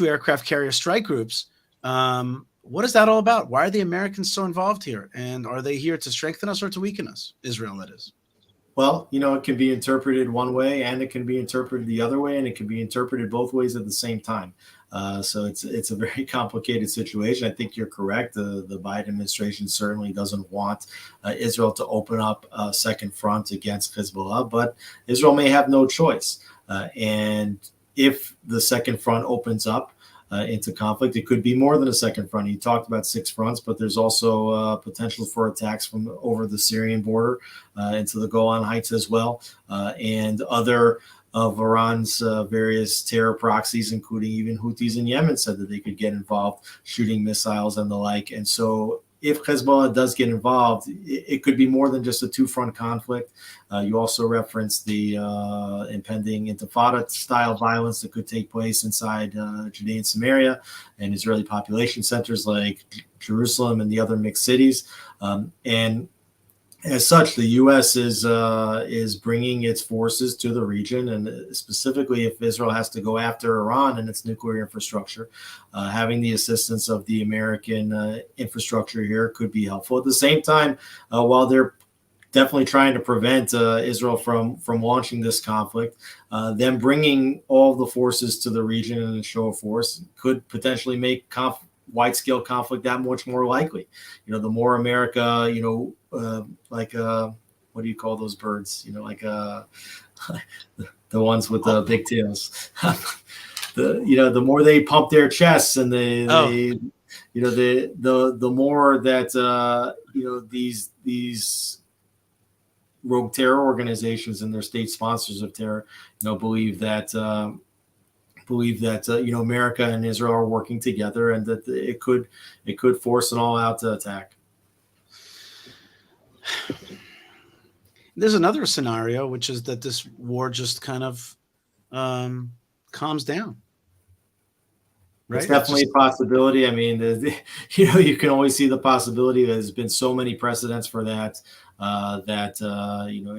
aircraft carrier strike groups. What is that all about? Why are the Americans so involved here? And are they here to strengthen us or to weaken us? Israel, that is. Well, it can be interpreted one way and it can be interpreted the other way, and it can be interpreted both ways at the same time. So it's a very complicated situation. I think you're correct. The Biden administration certainly doesn't want Israel to open up a second front against Hezbollah, but Israel may have no choice. And if the second front opens up into conflict, it could be more than a second front. You talked about 6 fronts, but there's also potential for attacks from over the Syrian border into the Golan Heights as well, and other of Iran's various terror proxies, including even Houthis in Yemen, said that they could get involved shooting missiles and the like. And so if Hezbollah does get involved, it could be more than just a two-front conflict. You also referenced the impending Intifada-style violence that could take place inside Judea and Samaria and Israeli population centers like Jerusalem and the other mixed cities. And as such, the U.S. is bringing its forces to the region, and specifically if Israel has to go after Iran and its nuclear infrastructure, having the assistance of the American infrastructure here could be helpful. At the same time, while they're definitely trying to prevent Israel from launching this conflict, them bringing all the forces to the region in a show of force could potentially make wide-scale conflict that much more likely. The more America, like what do you call those birds? Like the ones with the big tails. The more they pump their chests, and the more that these rogue terror organizations and their state sponsors of terror, believe that America and Israel are working together, and that it could force an all-out attack. There's another scenario, which is that this war just kind of calms down. Right? It's definitely a possibility. I mean, you can always see the possibility. There's been so many precedents for that,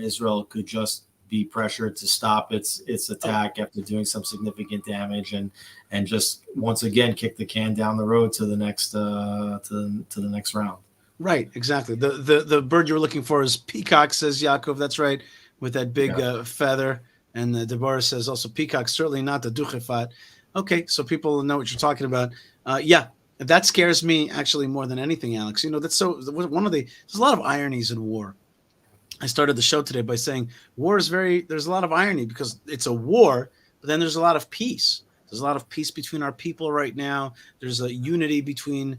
Israel could just be pressured to stop its attack after doing some significant damage, and just once again kick the can down the road to the next round. Right, exactly. The bird you were looking for is peacock, says Yaakov. That's right, with that big feather. And Deborah says also peacock, certainly not the duchefat. Okay, so people know what you're talking about. That scares me actually more than anything, Alex. That's there's a lot of ironies in war. I started the show today by saying there's a lot of irony because it's a war, but then there's a lot of peace. There's a lot of peace between our people right now. There's a unity between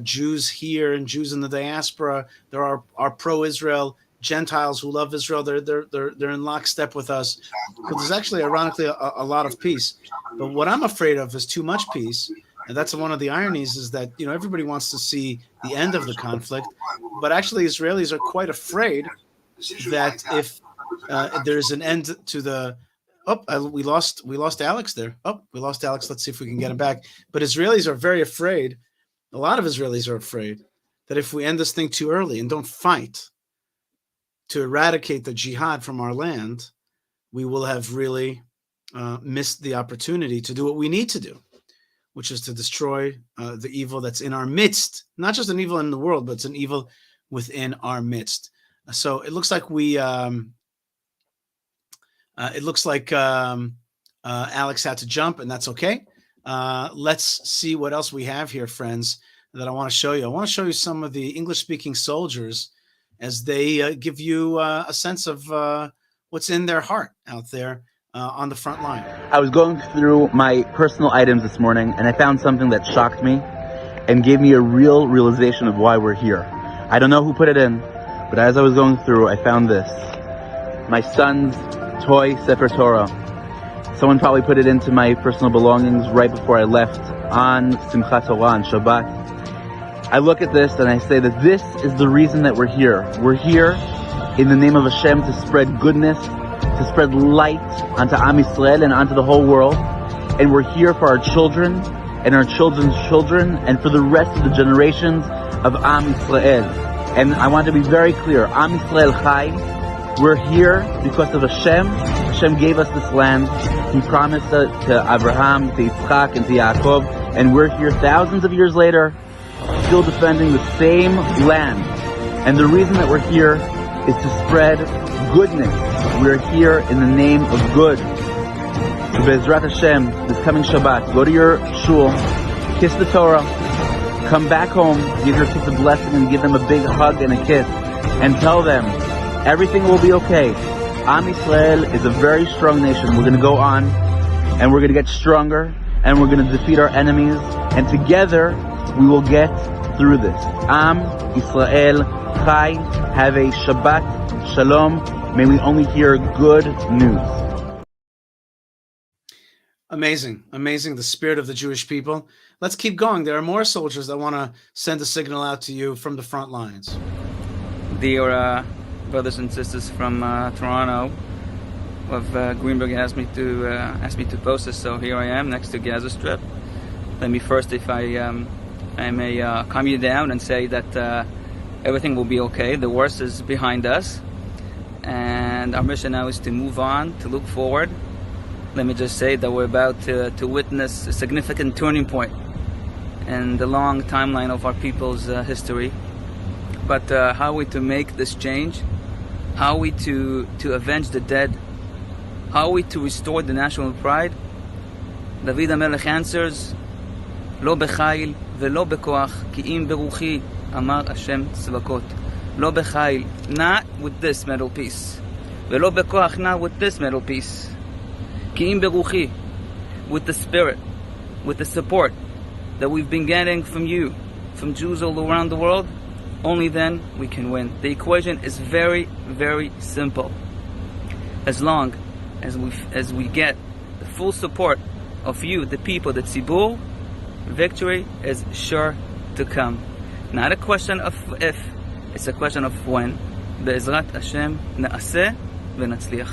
Jews here and Jews in the diaspora. There are pro-Israel Gentiles who love Israel. They're in lockstep with us. So there's actually, ironically, a lot of peace. But what I'm afraid of is too much peace. And that's one of the ironies, is that everybody wants to see the end of the conflict, but actually Israelis are quite afraid that if there's an end to the we lost Alex there. We lost Alex. Let's see if we can get him back. But Israelis are very afraid. A lot of Israelis are afraid that if we end this thing too early and don't fight to eradicate the jihad from our land, we will have really missed the opportunity to do what we need to do, which is to destroy the evil that's in our midst. Not just an evil in the world, but it's an evil within our midst. So it looks like Alex had to jump, and that's okay. Let's see what else we have here, friends, that I want to show you. I want to show you some of the English-speaking soldiers as they give you a sense of what's in their heart out there on the front line. I was going through my personal items this morning, and I found something that shocked me and gave me a real realization of why we're here. I don't know who put it in, but as I was going through, I found this. My son's toy Sefer Torah. Someone probably put it into my personal belongings right before I left on Simchat Torah, on Shabbat. I look at this and I say that this is the reason that we're here. We're here in the name of Hashem to spread goodness, to spread light onto Am Yisrael and onto the whole world. And we're here for our children and our children's children and for the rest of the generations of Am Yisrael. And I want to be very clear, Am Yisrael Chai. We're here because of Hashem. Hashem gave us this land. He promised it to Abraham, to Yitzchak, and to Yaakov. And we're here thousands of years later, still defending the same land. And the reason that we're here is to spread goodness. We're here in the name of good. So Be'ezrat Hashem, this coming Shabbat, go to your shul, kiss the Torah, come back home, give your kids a blessing and give them a big hug and a kiss, and tell them everything will be okay. Am Yisrael is a very strong nation. We're going to go on, and we're going to get stronger, and we're going to defeat our enemies, and together we will get through this. Am Yisrael Chai. Have a Shabbat Shalom. May we only hear good news. Amazing, amazing. The spirit of the Jewish people. Let's keep going. There are more soldiers that want to send a signal out to you from the front lines. Dear brothers and sisters from Toronto, Greenberg asked me to post this, so here I am next to Gaza Strip. Let me first, if I may calm you down and say that everything will be okay. The worst is behind us, and our mission now is to move on, to look forward. Let me just say that we're about to witness a significant turning point in the long timeline of our people's history. But how are we to make this change? How are we to avenge the dead? How are we to restore the national pride? David HaMelech answers, לא בחיל ולא בכוח, כי אם ברוחי, אמר השם צבקות. לא בחיל, not with this metal piece. ולא בכוח, not with this metal piece. כי אם ברוחי, with the spirit, with the support that we've been getting from you, from Jews all around the world, only then we can win. The equation is very, very simple. As long as we get the full support of you, the people, the tzibur, victory is sure to come. Not a question of if, it's a question of when. Be'ezrat Hashem na'aseh v'natzliach.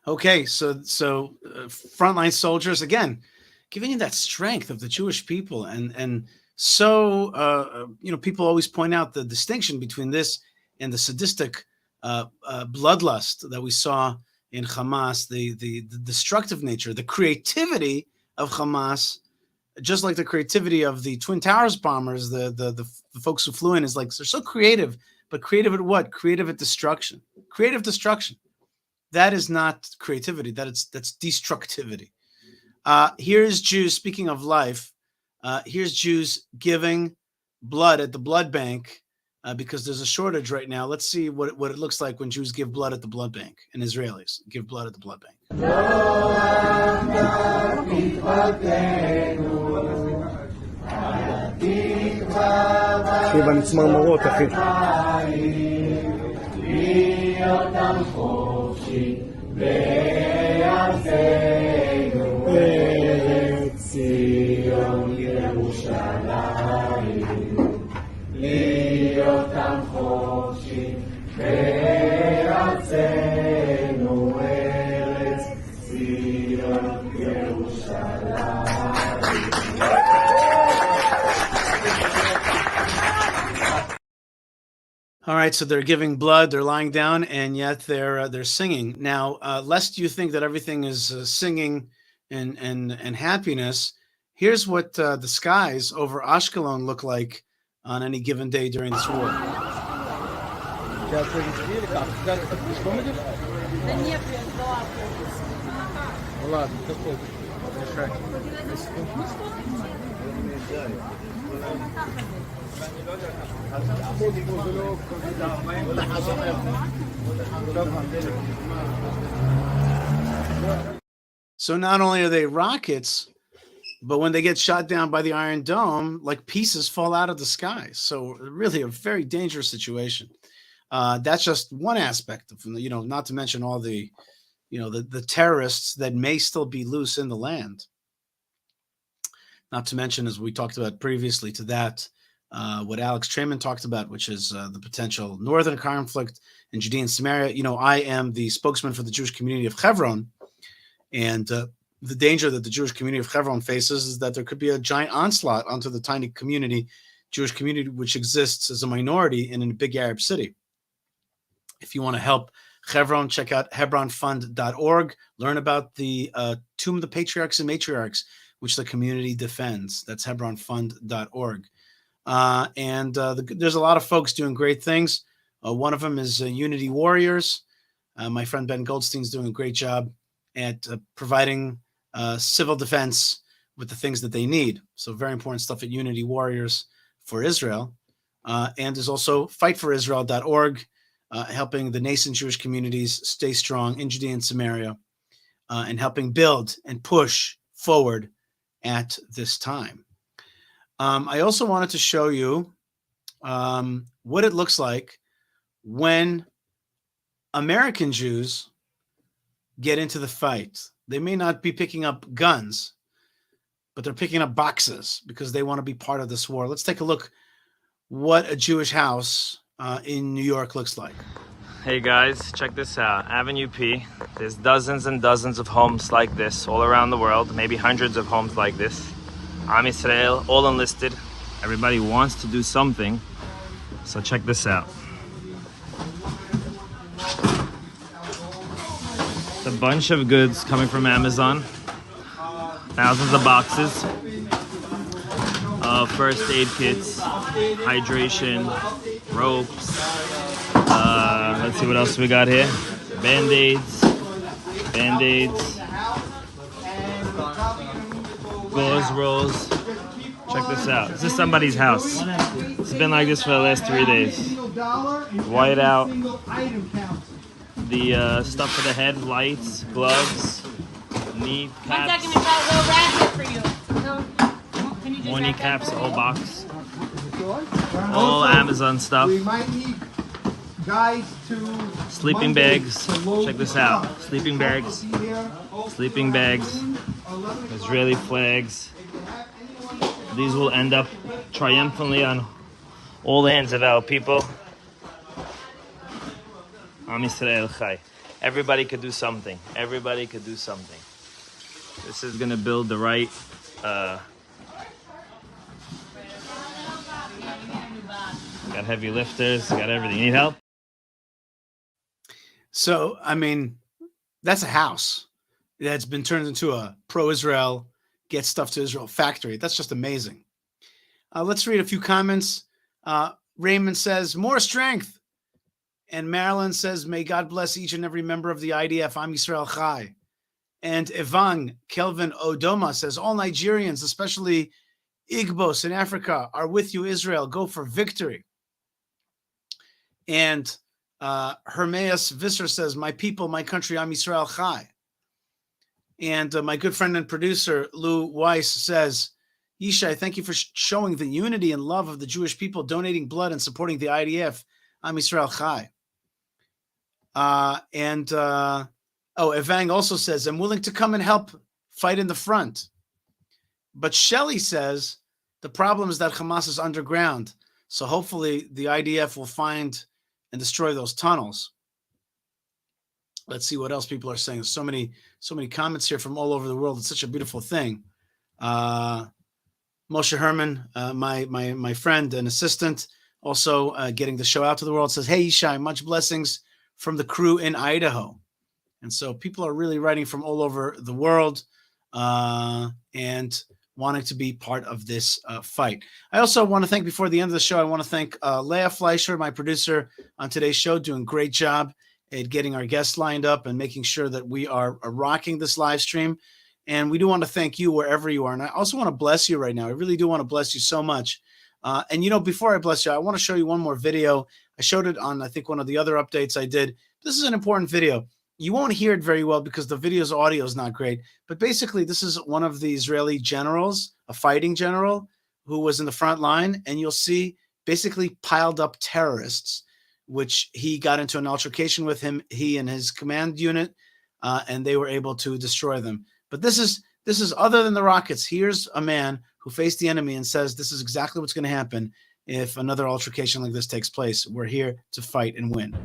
Okay, so frontline soldiers again, giving you that strength of the Jewish people, and so people always point out the distinction between this and the sadistic bloodlust that we saw in Hamas, the destructive nature, the creativity of Hamas, just like the creativity of the Twin Towers bombers, the folks who flew in is like, they're so creative, but creative at what? Creative at destruction. Creative destruction. That is not creativity. That's destructivity. Here's Jews, speaking of life, here's Jews giving blood at the blood bank because there's a shortage right now. Let's see what it looks like when Jews give blood at the blood bank and Israelis give blood at the blood bank. All right, so they're giving blood, they're lying down, and yet they're singing. Now, lest you think that everything is singing and happiness, here's what the skies over Ashkelon look like on any given day during this war. So not only are they rockets, but when they get shot down by the Iron Dome, like pieces fall out of the sky. So really a very dangerous situation. That's just one aspect of, not to mention all the, the terrorists that may still be loose in the land. Not to mention, as we talked about previously to that, what Alex Traiman talked about, which is the potential northern conflict in Judea and Samaria. I am the spokesman for the Jewish community of Hebron, and the danger that the Jewish community of Hebron faces is that there could be a giant onslaught onto the tiny Jewish community, which exists as a minority in a big Arab city. If you want to help Hebron, check out hebronfund.org. Learn about the Tomb of the Patriarchs and Matriarchs, which the community defends. That's hebronfund.org. There's a lot of folks doing great things. One of them is Unity Warriors. My friend Ben Goldstein's doing a great job at providing civil defense with the things that they need. So very important stuff at Unity Warriors for Israel. And there's also fightforisrael.org, helping the nascent Jewish communities stay strong in Judea and Samaria, and helping build and push forward at this time. I also wanted to show you what it looks like when American Jews get into the fight. They may not be picking up guns, but they're picking up boxes because they want to be part of this war. Let's take a look what a Jewish house in New York looks like. Hey guys, check this out. Avenue P. There's dozens and dozens of homes like this all around the world, maybe hundreds of homes like this. Am Yisrael, all enlisted. Everybody wants to do something. So check this out. It's a bunch of goods coming from Amazon. Thousands of boxes of first aid kits, hydration, ropes. Let's see what else we got here. Band-aids, gauze rolls. Check this out. This is somebody's house. It's been like this for the last 3 days. White out. The stuff for the head, lights, gloves, knee caps. More knee caps, a whole box. All Amazon stuff. Sleeping bags. Check this out. Sleeping bags. Israeli flags. These will end up triumphantly on all the hands of our people. Am Yisrael Chai. Everybody could do something. Everybody could do something. This is going to build the right got heavy lifters, got everything. You need help? So, I mean, that's a house that's been turned into a pro-Israel, get stuff to Israel factory. That's just amazing. Let's read a few comments. Raymond says, more strength. And Marilyn says, may God bless each and every member of the IDF. Am Yisrael Chai. And Ivan Kelvin Odoma says, all Nigerians, especially Igbos in Africa, are with you, Israel. Go for victory. And Hermeus Visser says, my people, my country, Am Yisrael Chai. And my good friend and producer, Lou Weiss, says, Yishai, thank you for showing the unity and love of the Jewish people, donating blood and supporting the IDF. Am Yisrael Chai. Evang also says, I'm willing to come and help fight in the front. But Shelley says, the problem is that Hamas is underground. So hopefully the IDF will find and destroy those tunnels. Let's see what else people are saying. There's so many comments here from all over the world. It's such a beautiful thing. Moshe Herman, my friend and assistant, also getting the show out to the world, says, hey, Yishai, much blessings from the crew in Idaho. And so people are really writing from all over the world and wanting to be part of this fight. I also want to thank, before the end of the show, I want to thank Yishai Fleisher, my producer on today's show, doing a great job at getting our guests lined up and making sure that we are rocking this live stream. And we do want to thank you wherever you are. And I also want to bless you right now. I really do want to bless you so much. And, you know, before I bless you, I want to show you one more video. I showed it on, I think, one of the other updates I did. This is an important video. You won't hear it very well because the video's audio is not great. But basically, this is one of the Israeli generals, a fighting general, who was in the front line. And you'll see basically piled up terrorists, which he got into an altercation with him, he and his command unit, and they were able to destroy them. But this is other than the rockets. Here's a man who faced the enemy and says, this is exactly what's going to happen if another altercation like this takes place. We're here to fight and win.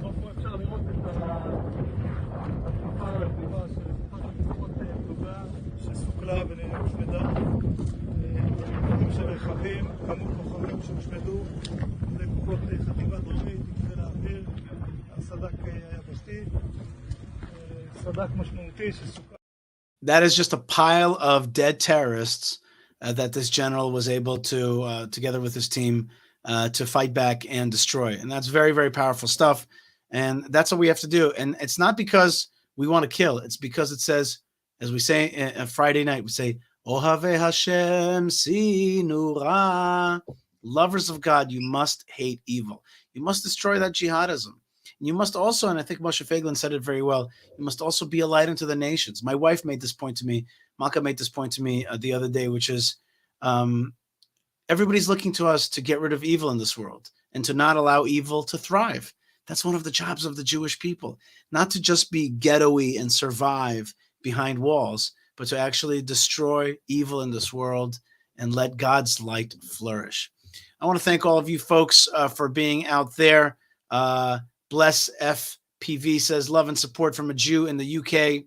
That is just a pile of dead terrorists that this general was able to, together with his team, to fight back and destroy. And that's very, very powerful stuff. And that's what we have to do. And it's not because we want to kill. It's because it says, as we say on Friday night, we say, Ohave Hashem sinu ra. Lovers of God, you must hate evil. You must destroy that jihadism. And you must also, and I think Moshe Feiglin said it very well, you must also be a light unto the nations. My wife made this point to me. Malka made this point to me the other day, which is everybody's looking to us to get rid of evil in this world and to not allow evil to thrive. That's one of the jobs of the Jewish people, not to just be ghetto-y and survive behind walls, but to actually destroy evil in this world and let God's light flourish. I want to thank all of you folks for being out there. Bless FPV says, love and support from a Jew in the UK.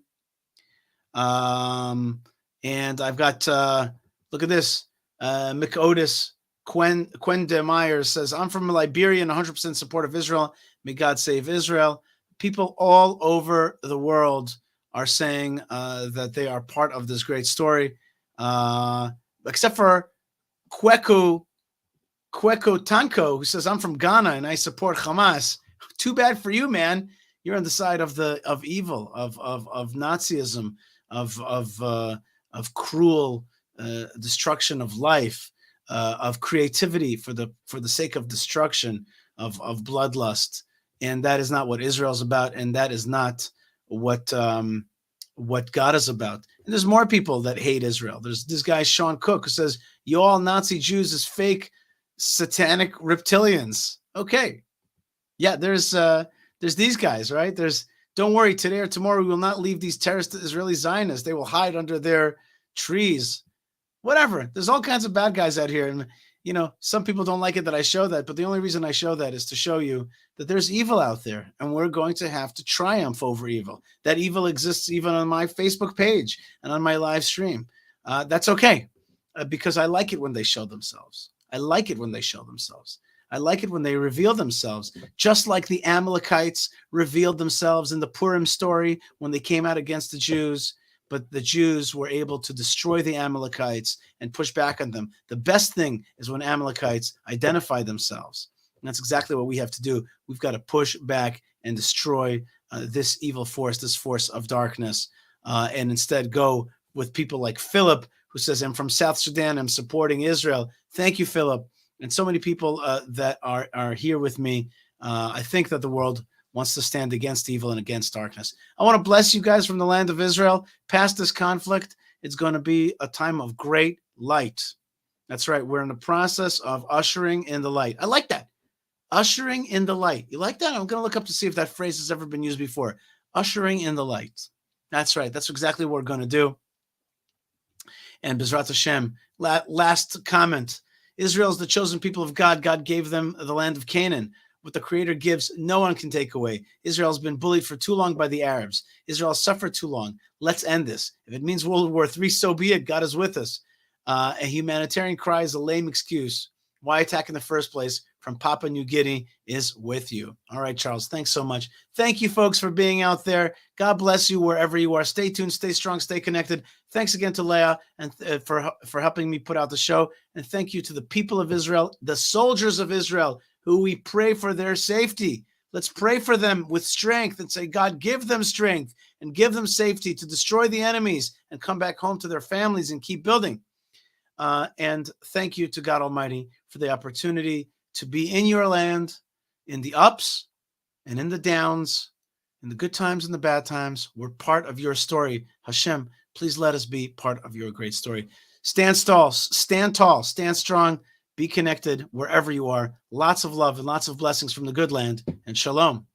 And I've got, look at this, Mick Otis, Quen de Myers says, I'm from Liberia and 100% support of Israel. May God save Israel. People all over the world are saying that they are part of this great story, except for Kweko Tanko, who says, I'm from Ghana and I support Hamas. Too bad for you, man. You're on the side of evil, of Nazism, of cruel destruction of life, of creativity for the sake of destruction, of bloodlust. And that is not what Israel's about, and that is not what God is about. And there's more people that hate Israel. There's this guy Sean Cook who says, you all Nazi Jews is fake satanic reptilians. Okay. Yeah, there's these guys, right? Don't worry, today or tomorrow we will not leave these terrorist Israeli Zionists. They will hide under their trees. Whatever. There's all kinds of bad guys out here. And, some people don't like it that I show that, but the only reason I show that is to show you that there's evil out there and we're going to have to triumph over evil. That evil exists even on my Facebook page and on my live stream. That's okay because I like it when they show themselves. I like it when they show themselves. I like it when they reveal themselves, just like the Amalekites revealed themselves in the Purim story when they came out against the Jews. But the Jews were able to destroy the Amalekites and push back on them. The best thing is when Amalekites identify themselves. And that's exactly what we have to do. We've got to push back and destroy this evil force, this force of darkness, and instead go with people like Philip, who says, I'm from South Sudan, I'm supporting Israel. Thank you, Philip. And so many people that are here with me. I think that the world wants to stand against evil and against darkness. I want to bless you guys from the land of Israel. Past this conflict, it's going to be a time of great light. That's right. We're in the process of ushering in the light. I like that. Ushering in the light. You like that? I'm going to look up to see if that phrase has ever been used before. Ushering in the light. That's right. That's exactly what we're going to do. And Bezrat Hashem, last comment. Israel is the chosen people of God. God gave them the land of Canaan. What the Creator gives, no one can take away. Israel has been bullied for too long by the Arabs. Israel has suffered too long. Let's end this. If it means World War III, so be it. God is with us. A humanitarian cry is a lame excuse. Why attack in the first place from Papua New Guinea is with you. All right, Charles, thanks so much. Thank you, folks, for being out there. God bless you wherever you are. Stay tuned, stay strong, stay connected. Thanks again to Leah and for helping me put out the show. And thank you to the people of Israel, the soldiers of Israel, who we pray for their safety. Let's pray for them with strength and say, God, give them strength and give them safety to destroy the enemies and come back home to their families and keep building. And thank you to God Almighty for the opportunity to be in your land, in the ups and in the downs, in the good times and the bad times. We're part of your story. Hashem, please let us be part of your great story. Stand tall, stand strong, be connected wherever you are. Lots of love and lots of blessings from the good land, and shalom.